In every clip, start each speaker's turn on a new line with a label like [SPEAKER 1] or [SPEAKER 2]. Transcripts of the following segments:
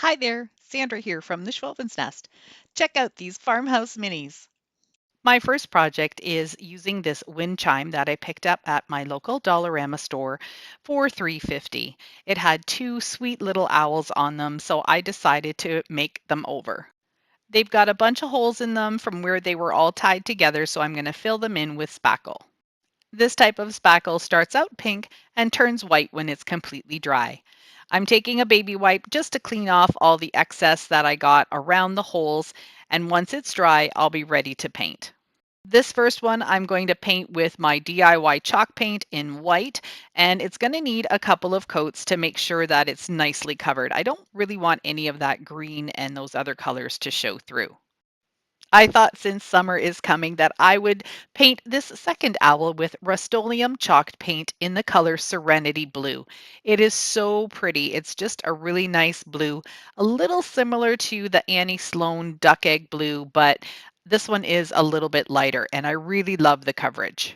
[SPEAKER 1] Hi there, Sandra here from the Schwalben's Nest. Check out these farmhouse minis. My first project is using this wind chime that I picked up at my local Dollarama store for $3.50. It had two sweet little owls on them, so I decided to make them over. They've got a bunch of holes in them from where they were all tied together, so I'm going to fill them in with spackle. This type of spackle starts out pink and turns white when it's completely dry. I'm taking a baby wipe just to clean off all the excess that I got around the holes, and once it's dry, I'll be ready to paint. This first one I'm going to paint with my DIY chalk paint in white, and it's going to need a couple of coats to make sure that it's nicely covered. I don't really want any of that green and those other colors to show through. I thought since summer is coming that I would paint this second owl with Rust-Oleum chalked paint in the color Serenity Blue. It is so pretty. It's just a really nice blue, a little similar to the Annie Sloan Duck Egg Blue, but this one is a little bit lighter, and I really love the coverage.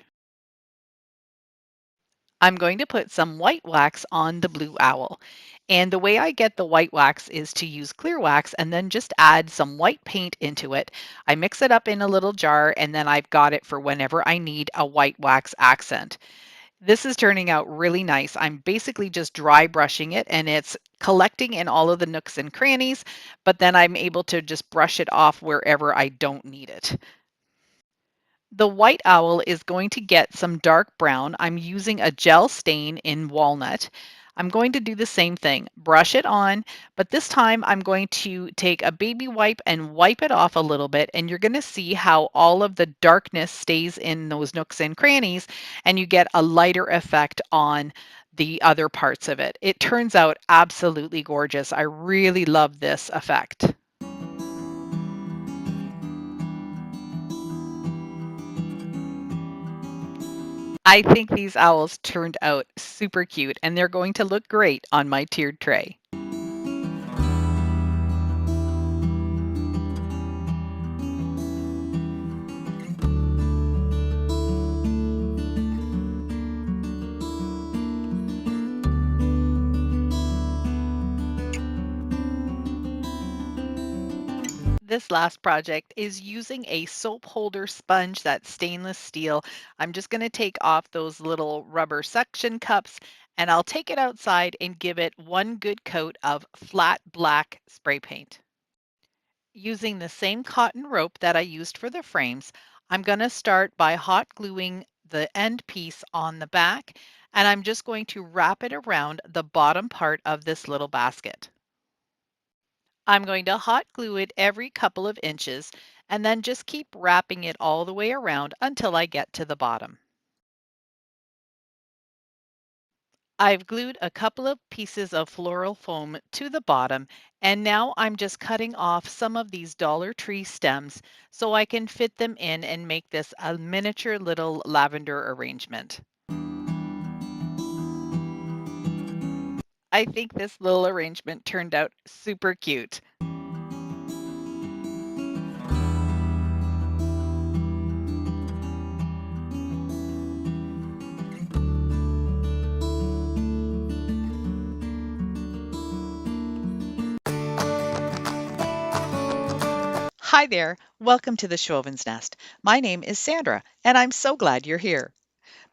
[SPEAKER 1] I'm going to put some white wax on the blue owl. And the way I get the white wax is to use clear wax and then just add some white paint into it. I mix it up in a little jar and then I've got it for whenever I need a white wax accent. This is turning out really nice. I'm basically just dry brushing it and it's collecting in all of the nooks and crannies, but then I'm able to just brush it off wherever I don't need it. The white owl is going to get some dark brown. I'm using a gel stain in walnut. I'm going to do the same thing, brush it on, but this time I'm going to take a baby wipe and wipe it off a little bit, and you're going to see how all of the darkness stays in those nooks and crannies, and you get a lighter effect on the other parts of it. It turns out absolutely gorgeous. I really love this effect. I think these owls turned out super cute and they're going to look great on my tiered tray. This last project is using a soap holder sponge that's stainless steel. I'm just going to take off those little rubber suction cups and I'll take it outside and give it one good coat of flat black spray paint. Using the same cotton rope that I used for the frames, I'm going to start by hot gluing the end piece on the back, and I'm just going to wrap it around the bottom part of this little basket. I'm going to hot glue it every couple of inches and then just keep wrapping it all the way around until I get to the bottom. I've glued a couple of pieces of floral foam to the bottom, and now I'm just cutting off some of these Dollar Tree stems so I can fit them in and make this a miniature little lavender arrangement. I think this little arrangement turned out super cute. Hi there, welcome to the Schwalben's Nest. My name is Sandra, and I'm so glad you're here.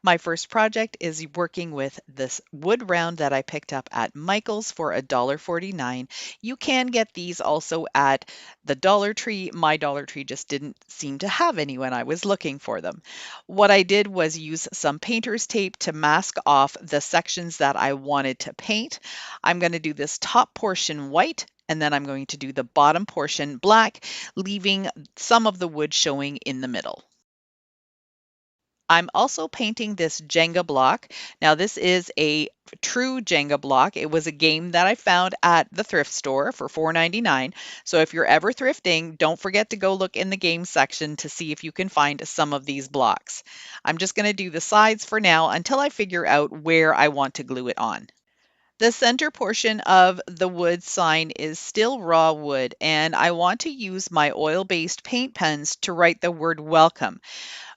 [SPEAKER 1] My first project is working with this wood round that I picked up at Michael's for $1.49. You can get these also at the Dollar Tree. My Dollar Tree just didn't seem to have any when I was looking for them. What I did was use some painter's tape to mask off the sections that I wanted to paint. I'm going to do this top portion white, and then I'm going to do the bottom portion black, leaving some of the wood showing in the middle. I'm also painting this Jenga block. Now, this is a true Jenga block. It was a game that I found at the thrift store for $4.99. So if you're ever thrifting, don't forget to go look in the game section to see if you can find some of these blocks. I'm just going to do the sides for now until I figure out where I want to glue it on. The center portion of the wood sign is still raw wood, and I want to use my oil-based paint pens to write the word welcome.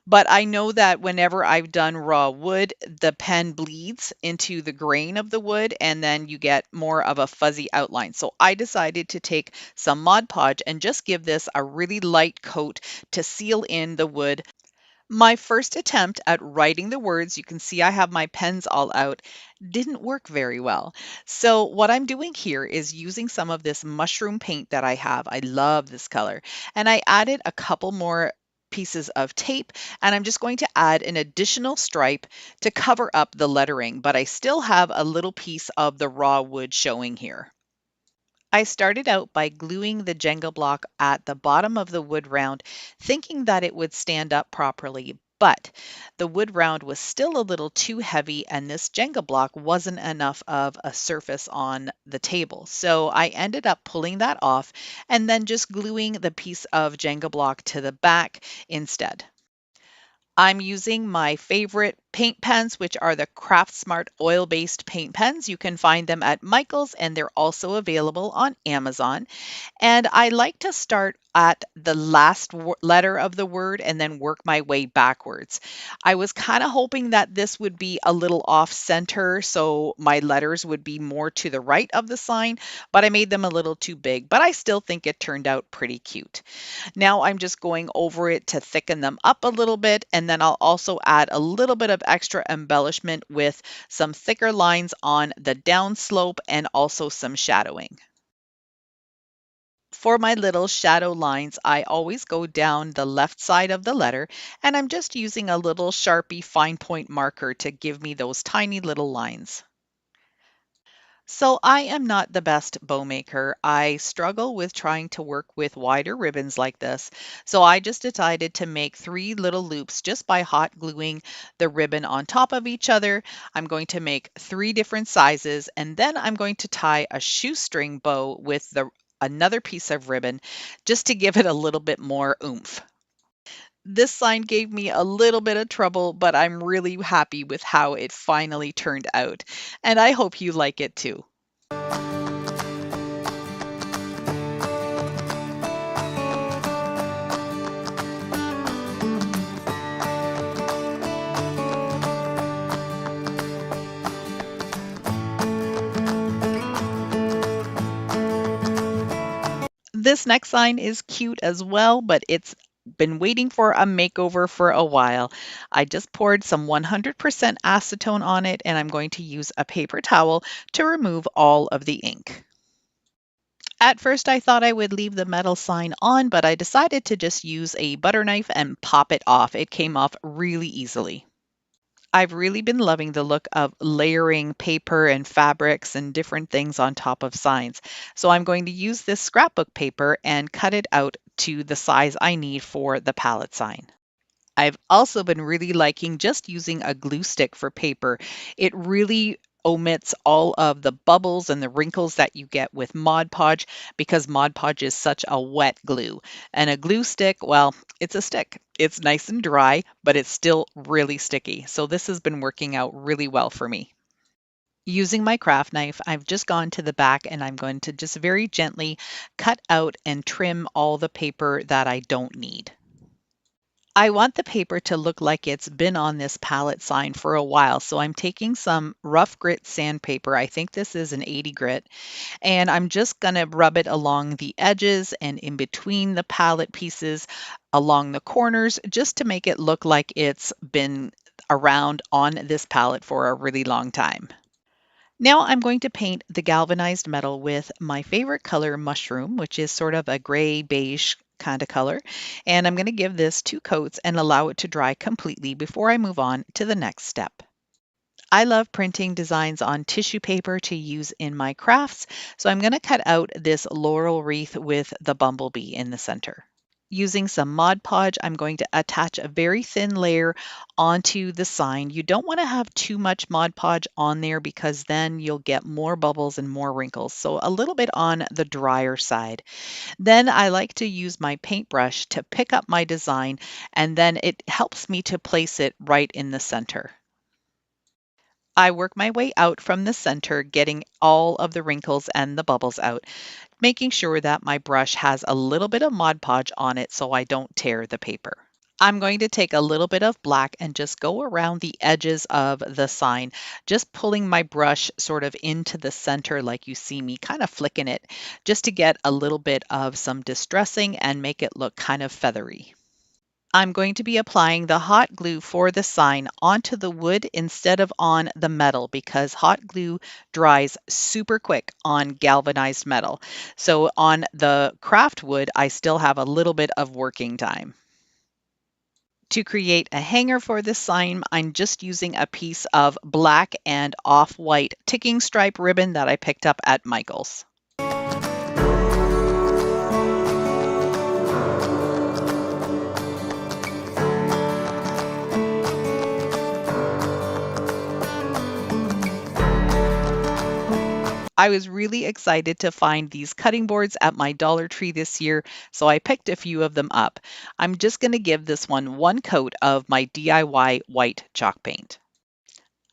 [SPEAKER 1] But I know that whenever I've done raw wood, the pen bleeds into the grain of the wood and then you get more of a fuzzy outline. So I decided to take some Mod Podge and just give this a really light coat to seal in the wood. My first attempt at writing the words, you can see I have my pens all out, didn't work very well. So what I'm doing here is using some of this mushroom paint that I have. I love this color. And I added a couple more pieces of tape, and I'm just going to add an additional stripe to cover up the lettering, but I still have a little piece of the raw wood showing here. I started out by gluing the Jenga block at the bottom of the wood round, thinking that it would stand up properly, but the wood round was still a little too heavy and this Jenga block wasn't enough of a surface on the table. So I ended up pulling that off and then just gluing the piece of Jenga block to the back instead. I'm using my favorite paint pens, which are the Craft Smart oil-based paint pens. You can find them at Michael's and they're also available on Amazon. And I like to start at the last letter of the word and then work my way backwards. I was kind of hoping that this would be a little off center, so my letters would be more to the right of the sign, but I made them a little too big, but I still think it turned out pretty cute. Now I'm just going over it to thicken them up a little bit, and then I'll also add a little bit of extra embellishment with some thicker lines on the downslope and also some shadowing. For my little shadow lines, I always go down the left side of the letter, and I'm just using a little Sharpie fine point marker to give me those tiny little lines. So I am not the best bow maker. I struggle with trying to work with wider ribbons like this. So I just decided to make 3 little loops just by hot gluing the ribbon on top of each other. I'm going to make 3 different sizes and then I'm going to tie a shoestring bow with the another piece of ribbon just to give it a little bit more oomph. This sign gave me a little bit of trouble, but I'm really happy with how it finally turned out. And I hope you like it too. This next sign is cute as well, but it's been waiting for a makeover for a while. I just poured some 100% acetone on it and I'm going to use a paper towel to remove all of the ink. At first I thought I would leave the metal sign on, but I decided to just use a butter knife and pop it off. It came off really easily. I've really been loving the look of layering paper and fabrics and different things on top of signs. So I'm going to use this scrapbook paper and cut it out to the size I need for the palette sign. I've also been really liking just using a glue stick for paper. It really omits all of the bubbles and the wrinkles that you get with Mod Podge because Mod Podge is such a wet glue. And a glue stick, well, it's a stick. It's nice and dry, but it's still really sticky. So this has been working out really well for me. Using my craft knife, I've just gone to the back and I'm going to just very gently cut out and trim all the paper that I don't need. I want the paper to look like it's been on this palette sign for a while, so I'm taking some rough grit sandpaper. I think this is an 80 grit, and I'm just going to rub it along the edges and in between the palette pieces, along the corners, just to make it look like it's been around on this palette for a really long time. Now I'm going to paint the galvanized metal with my favorite color, mushroom, which is sort of a gray beige kind of color. And I'm going to give this 2 coats and allow it to dry completely before I move on to the next step. I love printing designs on tissue paper to use in my crafts, so I'm going to cut out this laurel wreath with the bumblebee in the center. Using some Mod Podge, I'm going to attach a very thin layer onto the sign. You don't want to have too much Mod Podge on there because then you'll get more bubbles and more wrinkles. So a little bit on the drier side. Then I like to use my paintbrush to pick up my design and then it helps me to place it right in the center. I work my way out from the center, getting all of the wrinkles and the bubbles out, making sure that my brush has a little bit of Mod Podge on it so I don't tear the paper. I'm going to take a little bit of black and just go around the edges of the sign, just pulling my brush sort of into the center like you see me kind of flicking it, just to get a little bit of some distressing and make it look kind of feathery. I'm going to be applying the hot glue for the sign onto the wood instead of on the metal because hot glue dries super quick on galvanized metal. So on the craft wood, I still have a little bit of working time. To create a hanger for this sign, I'm just using a piece of black and off-white ticking stripe ribbon that I picked up at Michael's. I was really excited to find these cutting boards at my Dollar Tree this year, so I picked a few of them up. I'm just going to give this one coat of my DIY white chalk paint.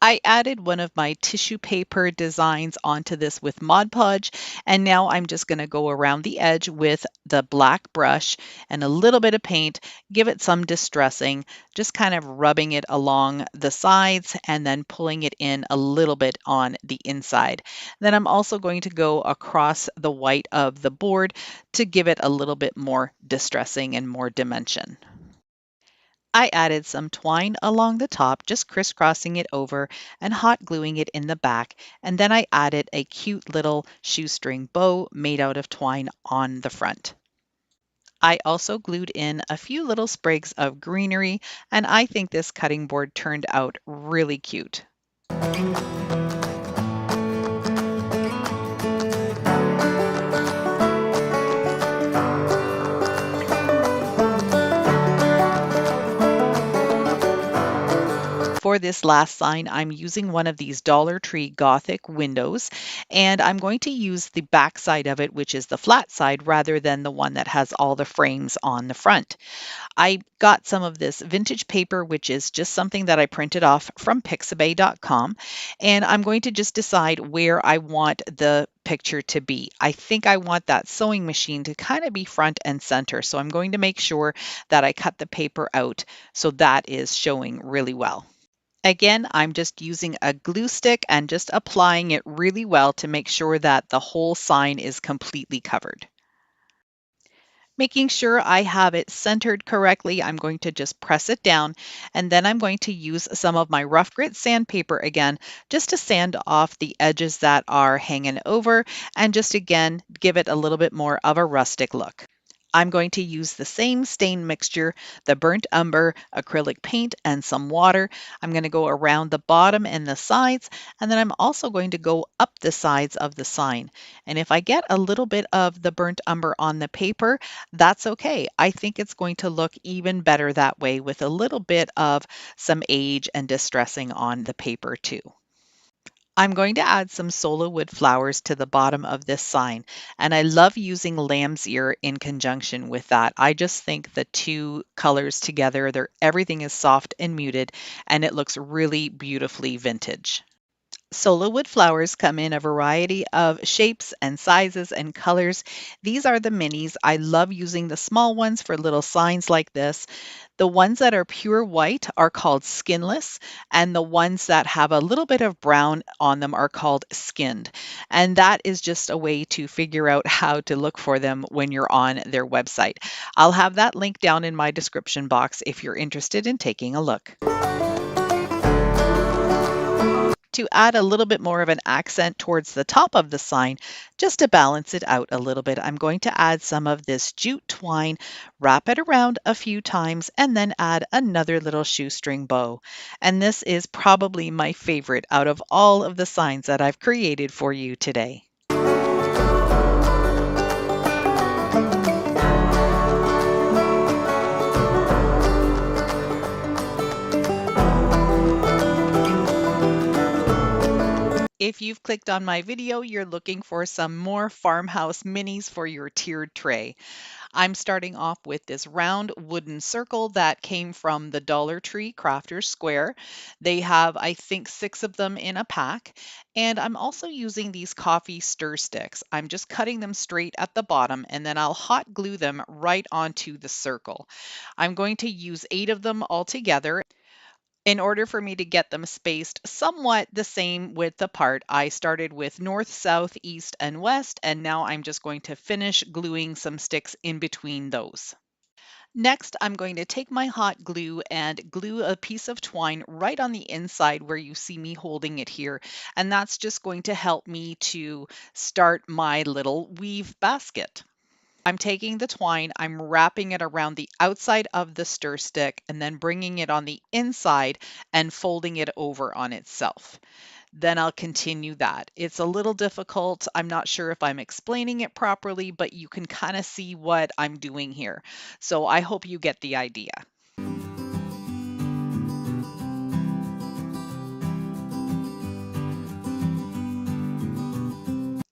[SPEAKER 1] I added one of my tissue paper designs onto this with Mod Podge, and now I'm just going to go around the edge with the black brush and a little bit of paint, give it some distressing, just kind of rubbing it along the sides and then pulling it in a little bit on the inside. Then I'm also going to go across the white of the board to give it a little bit more distressing and more dimension. I added some twine along the top, just crisscrossing it over and hot gluing it in the back. And then I added a cute little shoestring bow made out of twine on the front. I also glued in a few little sprigs of greenery, and I think this cutting board turned out really cute. For this last sign, I'm using one of these Dollar Tree Gothic windows, and I'm going to use the back side of it, which is the flat side, rather than the one that has all the frames on the front. I got some of this vintage paper, which is just something that I printed off from Pixabay.com, and I'm going to just decide where I want the picture to be. I think I want that sewing machine to kind of be front and center, so I'm going to make sure that I cut the paper out so that is showing really well. Again, I'm just using a glue stick and just applying it really well to make sure that the whole sign is completely covered. Making sure I have it centered correctly, I'm going to just press it down, and then I'm going to use some of my rough grit sandpaper again, just to sand off the edges that are hanging over, and just again, give it a little bit more of a rustic look. I'm going to use the same stain mixture, the burnt umber, acrylic paint, and some water. I'm going to go around the bottom and the sides, and then I'm also going to go up the sides of the sign. And if I get a little bit of the burnt umber on the paper, that's okay. I think it's going to look even better that way with a little bit of some age and distressing on the paper too. I'm going to add some solo wood flowers to the bottom of this sign, and I love using lamb's ear in conjunction with that. I just think the two colors together, everything is soft and muted, and it looks really beautifully vintage. Solo wood flowers come in a variety of shapes and sizes and colors. These are the minis. I love using the small ones for little signs like this. The ones that are pure white are called skinless, and the ones that have a little bit of brown on them are called skinned. And that is just a way to figure out how to look for them when you're on their website. I'll have that link down in my description box if you're interested in taking a look. To add a little bit more of an accent towards the top of the sign, just to balance it out a little bit, I'm going to add some of this jute twine, wrap it around a few times, and then add another little shoestring bow. And this is probably my favorite out of all of the signs that I've created for you today. If you've clicked on my video, you're looking for some more farmhouse minis for your tiered tray. I'm starting off with this round wooden circle that came from the Dollar Tree Crafters Square. They have, I think, 6 of them in a pack. And I'm also using these coffee stir sticks. I'm just cutting them straight at the bottom and then I'll hot glue them right onto the circle. I'm going to use 8 of them all together. In order for me to get them spaced somewhat the same width apart, I started with north, south, east, and west, and now I'm just going to finish gluing some sticks in between those. Next, I'm going to take my hot glue and glue a piece of twine right on the inside where you see me holding it here, and that's just going to help me to start my little weave basket. I'm taking the twine, I'm wrapping it around the outside of the stir stick and then bringing it on the inside and folding it over on itself. Then I'll continue that. It's a little difficult. I'm not sure if I'm explaining it properly, but you can kind of see what I'm doing here. So I hope you get the idea.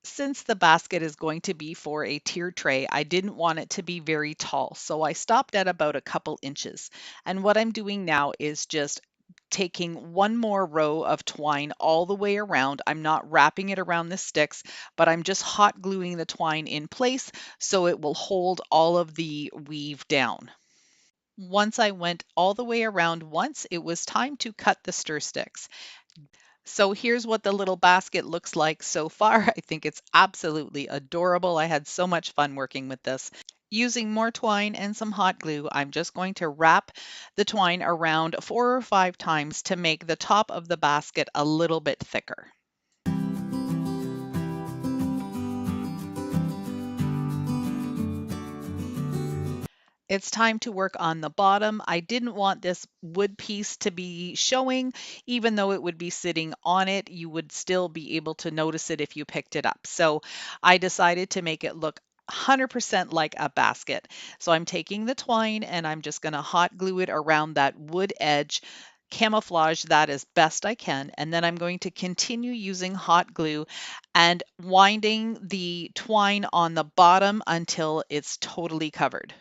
[SPEAKER 1] Since the basket is going to be for a tiered tray, I didn't want it to be very tall, so I stopped at about a couple inches. And what I'm doing now is just taking one more row of twine all the way around. I'm not wrapping it around the sticks, but I'm just hot gluing the twine in place so it will hold all of the weave down. Once I went all the way around once, it was time to cut the stir sticks. So here's what the little basket looks like so far. I think it's absolutely adorable. I had so much fun working with this. Using more twine and some hot glue, I'm just going to wrap the twine around 4 or 5 times to make the top of the basket a little bit thicker. It's time to work on the bottom. I didn't want this wood piece to be showing, even though it would be sitting on it. You would still be able to notice it if you picked it up. So I decided to make it look 100% like a basket. So I'm taking the twine and I'm just going to hot glue it around that wood edge, camouflage that as best I can, and then I'm going to continue using hot glue and winding the twine on the bottom until it's totally covered.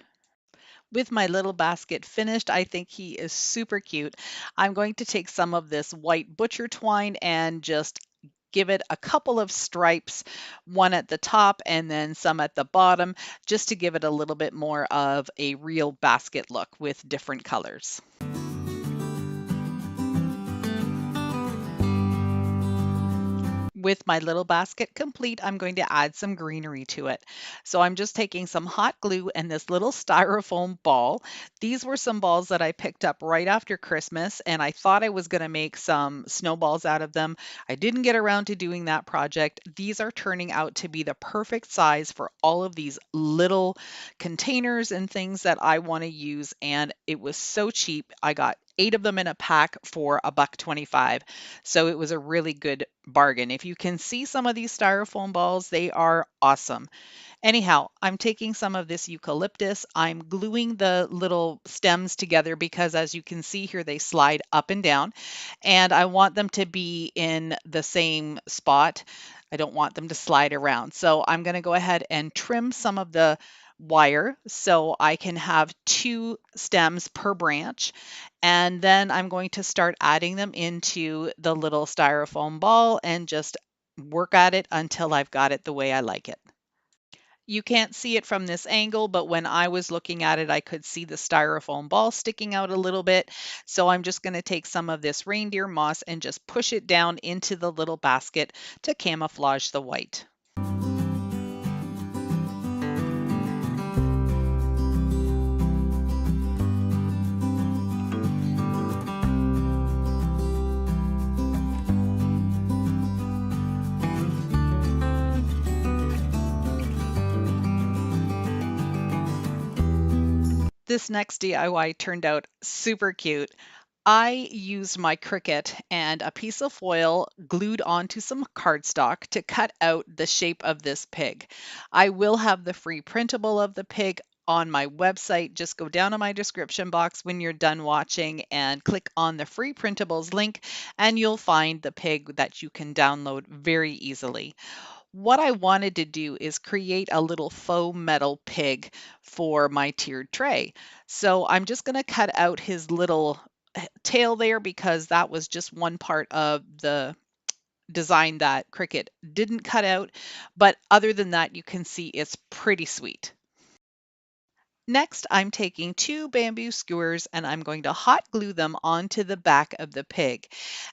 [SPEAKER 1] With my little basket finished, I think he is super cute. I'm going to take some of this white butcher twine and just give it a couple of stripes, one at the top and then some at the bottom, just to give it a little bit more of a real basket look with different colors. With my little basket complete, I'm going to add some greenery to it. So I'm just taking some hot glue and this little styrofoam ball. These were some balls that I picked up right after Christmas, and I thought I was going to make some snowballs out of them. I didn't get around to doing that project. These are turning out to be the perfect size for all of these little containers and things that I want to use, and it was so cheap. I got 8 of them in a pack for $1.25. So it was a really good bargain. If you can see some of these styrofoam balls, they are awesome. Anyhow, I'm taking some of this eucalyptus. I'm gluing the little stems together because as you can see here, they slide up and down, and I want them to be in the same spot. I don't want them to slide around. So I'm going to go ahead and trim some of the wire so I can have 2 stems per branch. And then I'm going to start adding them into the little styrofoam ball and just work at it until I've got it the way I like it. You can't see it from this angle, but when I was looking at it, I could see the styrofoam ball sticking out a little bit. So I'm just going to take some of this reindeer moss and just push it down into the little basket to camouflage the white. This next DIY turned out super cute. I used my Cricut and a piece of foil glued onto some cardstock to cut out the shape of this pig. I will have the free printable of the pig on my website. Just go down to my description box when you're done watching and click on the free printables link, and you'll find the pig that you can download very easily. What I wanted to do is create a little faux metal pig for my tiered tray. So I'm just going to cut out his little tail there because that was just one part of the design that Cricut didn't cut out. But other than that, you can see it's pretty sweet. Next, I'm taking two bamboo skewers and I'm going to hot glue them onto the back of the pig.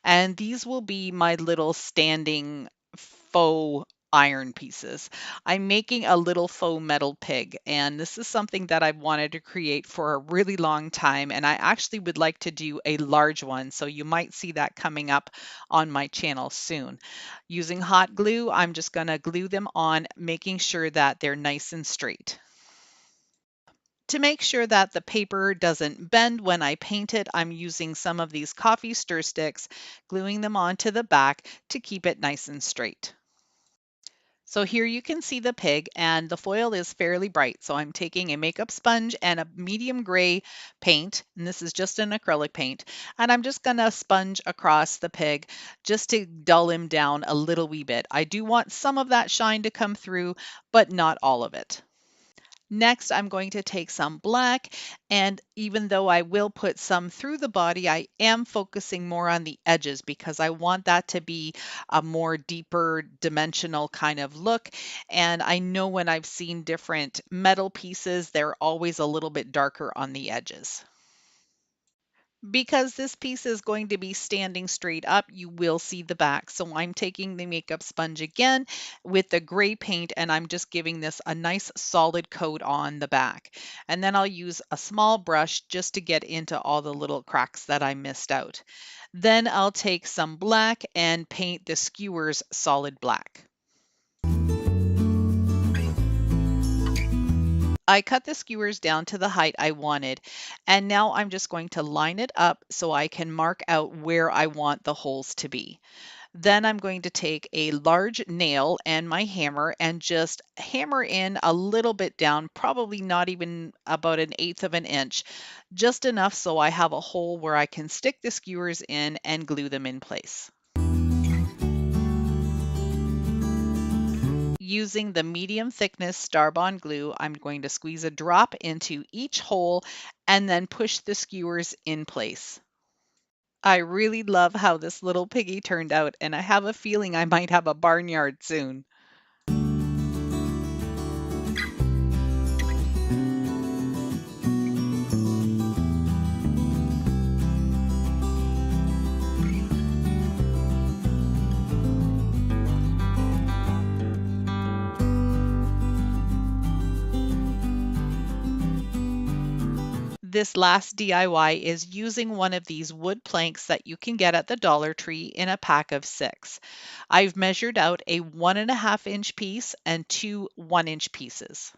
[SPEAKER 1] And these will be my little standing faux iron pieces. I'm making a little faux metal pig, and this is something that I've wanted to create for a really long time, and I actually would like to do a large one, so you might see that coming up on my channel soon. Using hot glue, I'm just going to glue them on, making sure that they're nice and straight. To make sure that the paper doesn't bend when I paint it, I'm using some of these coffee stir sticks, gluing them onto the back to keep it nice and straight. So here you can see the pig, and the foil is fairly bright. So I'm taking a makeup sponge and a medium gray paint, and this is just an acrylic paint, and I'm just going to sponge across the pig just to dull him down a little wee bit. I do want some of that shine to come through, but not all of it. Next, I'm going to take some black, and even though I will put some through the body, I am focusing more on the edges because I want that to be a more deeper dimensional kind of look. And I know when I've seen different metal pieces, they're always a little bit darker on the edges. Because this piece is going to be standing straight up, you will see the back. So I'm taking the makeup sponge again with the gray paint, and I'm just giving this a nice solid coat on the back. And then I'll use a small brush just to get into all the little cracks that I missed out. Then I'll take some black and paint the skewers solid black. I cut the skewers down to the height I wanted, and now I'm just going to line it up so I can mark out where I want the holes to be. Then I'm going to take a large nail and my hammer and just hammer in a little bit down, probably not even about 1/8 of an inch, just enough so I have a hole where I can stick the skewers in and glue them in place. Using the medium thickness Starbond glue, I'm going to squeeze a drop into each hole and then push the skewers in place. I really love how this little piggy turned out, and I have a feeling I might have a barnyard soon. This last DIY is using one of these wood planks that you can get at the Dollar Tree in a pack of 6. I've measured out a 1.5 inch piece and two 1-inch pieces.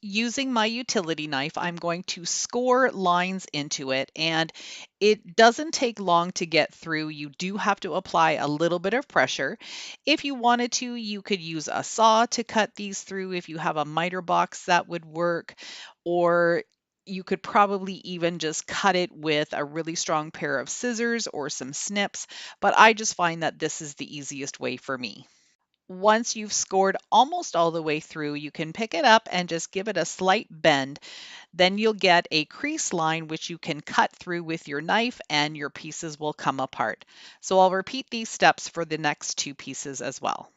[SPEAKER 1] Using my utility knife, I'm going to score lines into it, and it doesn't take long to get through. You do have to apply a little bit of pressure. If you wanted to, you could use a saw to cut these through. If you have a miter box, that would work, or you could probably even just cut it with a really strong pair of scissors or some snips, but I just find that this is the easiest way for me. Once you've scored almost all the way through, you can pick it up and just give it a slight bend. Then you'll get a crease line which you can cut through with your knife and your pieces will come apart. So I'll repeat these steps for the next 2 pieces as well.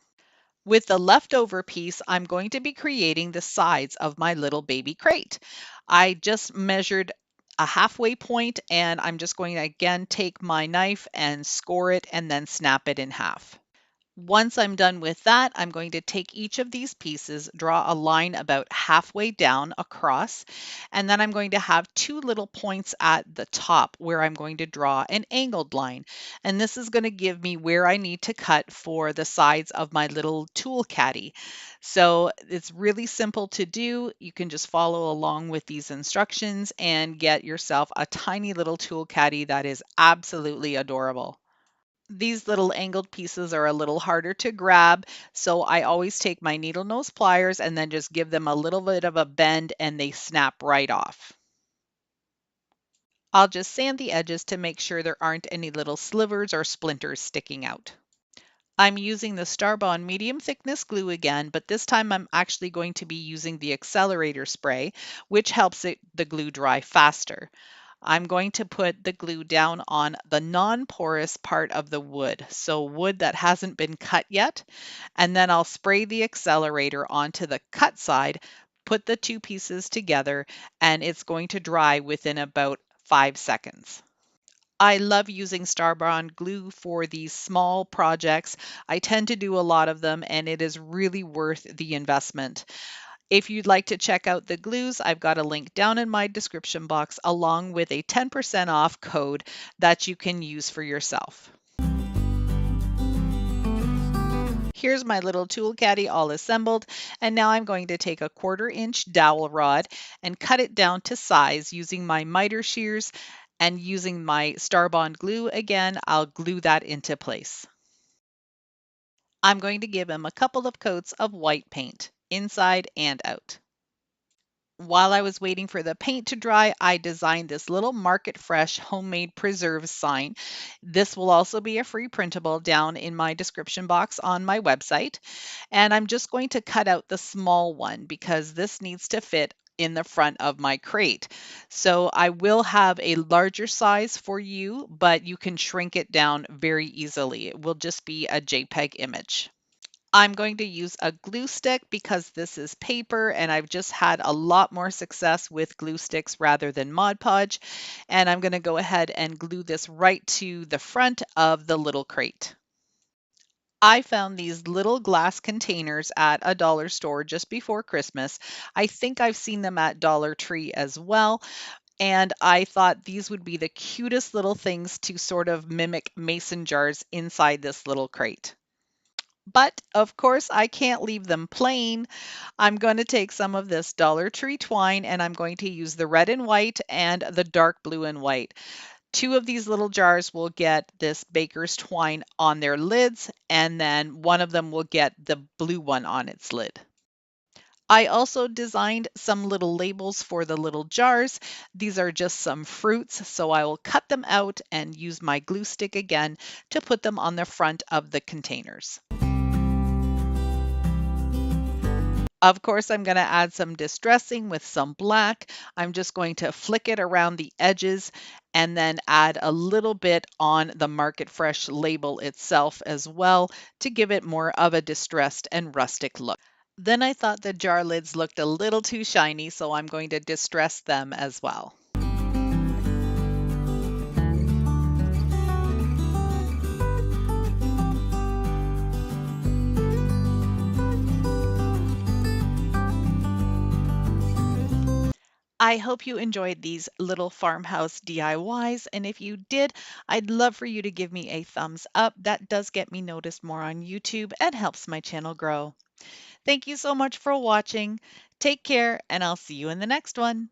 [SPEAKER 1] With the leftover piece, I'm going to be creating the sides of my little baby crate. I just measured a halfway point, and I'm just going to again take my knife and score it and then snap it in half. Once I'm done with that, I'm going to take each of these pieces, draw a line about halfway down across, and then I'm going to have 2 little points at the top where I'm going to draw an angled line. And this is going to give me where I need to cut for the sides of my little tool caddy. So it's really simple to do. You can just follow along with these instructions and get yourself a tiny little tool caddy that is absolutely adorable. These little angled pieces are a little harder to grab, so I always take my needle nose pliers and then just give them a little bit of a bend and they snap right off. I'll just sand the edges to make sure there aren't any little slivers or splinters sticking out. I'm using the Starbond medium thickness glue again, but this time I'm actually going to be using the Accelerator spray, which helps the glue dry faster. I'm going to put the glue down on the non-porous part of the wood, so wood that hasn't been cut yet, and then I'll spray the accelerator onto the cut side, put the two pieces together, and it's going to dry within about 5 seconds. I love using Starbond glue for these small projects. I tend to do a lot of them, and it is really worth the investment. If you'd like to check out the glues, I've got a link down in my description box along with a 10% off code that you can use for yourself. Here's my little tool caddy all assembled, and now I'm going to take a 1/4-inch dowel rod and cut it down to size using my miter shears, and using my Starbond glue again, I'll glue that into place. I'm going to give him a couple of coats of white paint, inside and out. While I was waiting for the paint to dry, I designed this little market fresh homemade preserves sign. This will also be a free printable down in my description box on my website. And I'm just going to cut out the small one because this needs to fit in the front of my crate. So I will have a larger size for you, but you can shrink it down very easily. It will just be a JPEG image. I'm going to use a glue stick because this is paper and I've just had a lot more success with glue sticks rather than Mod Podge. And I'm going to go ahead and glue this right to the front of the little crate. I found these little glass containers at a dollar store just before Christmas. I think I've seen them at Dollar Tree as well. And I thought these would be the cutest little things to sort of mimic mason jars inside this little crate. But of course, I can't leave them plain. I'm going to take some of this Dollar Tree twine and I'm going to use the red and white and the dark blue and white. Two of these little jars will get this baker's twine on their lids, and then one of them will get the blue one on its lid. I also designed some little labels for the little jars. These are just some fruits, so I will cut them out and use my glue stick again to put them on the front of the containers. Of course, I'm going to add some distressing with some black. I'm just going to flick it around the edges and then add a little bit on the Market Fresh label itself as well to give it more of a distressed and rustic look. Then I thought the jar lids looked a little too shiny, so I'm going to distress them as well. I hope you enjoyed these little farmhouse DIYs, and if you did, I'd love for you to give me a thumbs up. That does get me noticed more on YouTube and helps my channel grow. Thank you so much for watching. Take care, and I'll see you in the next one.